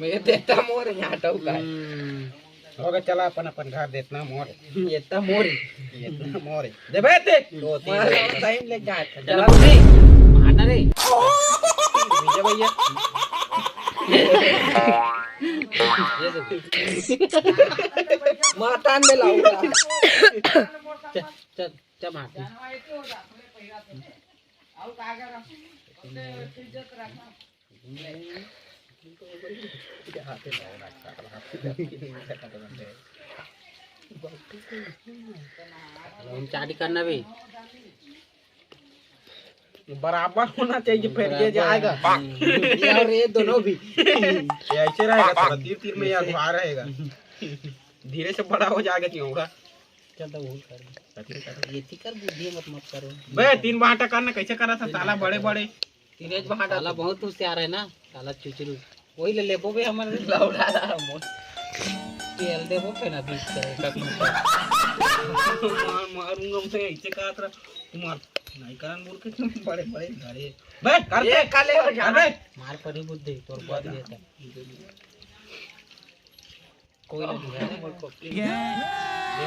मैं देता मोर यहाँ टोक का होगा चला अपन अपन घर देतना मोर ये ता मोर इतना मोर दे बे दे दो तीन टाइम ले जा चला बुद्धि मारना रे विजय भैया मातान में लाऊंगा चल चल चल मार हम चाटी करना भी बराबर होना चाहिए फिर ये जाएगा यार ये दोनों भी ऐसे रहेगा थोड़ा तीर तीर में यार भार रहेगा धीरे से बड़ा हो जाएगा क्यों होगा चल तो वो कर ये थी कर बुद्धि मत करो बे 3 बाटा करना कैसे करा था साला बड़े बड़े तीनेज वहां साला बहुत होशियार है ना साला चुचरू वही ले लेबो बे हमारे लौड़ा मोर तेल देबो पे ना बीच करे मारूंगा उसे ऐसे कहा था मार नहीं करन बोल के बड़े बड़े घरे बे कर ये काले हो जा बे मार पड़ी बुद्धि तोर बाद देता कोई नहीं है मोर को ये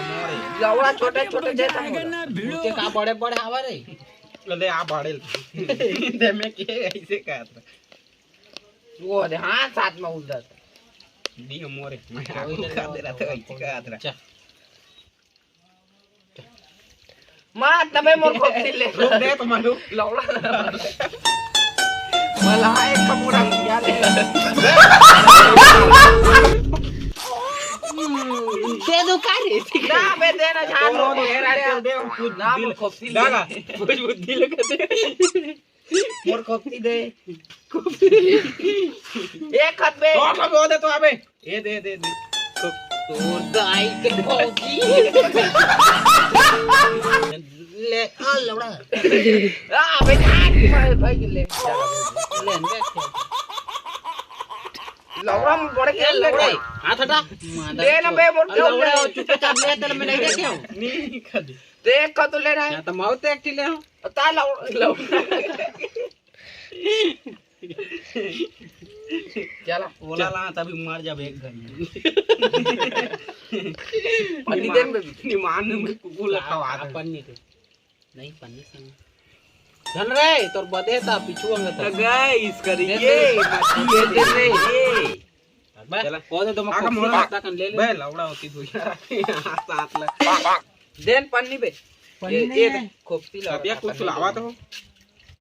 मोरे लौड़ा छोटे छोटे जैसा नीचे का बड़े बड़े हवा रे ले आ बाड़े दे में के ऐसे कहा था वो दे हां साथ में उधर दी मोरे मैं आपको खा दे रहा था ऐसे कहा था चल मां तबे मोर को ले रुक दे तो मारू लौड़ा मला एक कपूरा याद है दे दो का रे ना बे देना झाड़ रो दे रहा दे कुछ ना मोर खोपती दागा कुछ बुद्धि लगा दे मोर खोपती दे एक हाथ में तो कब दे तो अबे ये दे दे दे तोर दाई के भौजी ले आ लौड़ा आ बे झाड़ भाई ले ले ले लौड़ा में बड़े खेल ले लौड़ा हाथ हटा दे ना बे मोर लौड़ा चुपचाप ले तेरे में नहीं देखियो नहीं कर दे देख का तो ले रहा है या तो मौत एक ले हो ता लौड़ा चला बोला ला तभी मार जा एक घर पन्नी देन में निमान में कुकुल खवा दे पन्नी के नहीं पन्नी संग धन रे तोर बदे ता पिछु अंग तो ता गाइस करिए मच्छी ये दे रे ये चला को दे तो मैं आका मोर खाता कर ले ले बे लौड़ा होती तो यार साथ ले देन पन्नी पे पन्नी नहीं ये है खोपती अब या कुछ लावा तो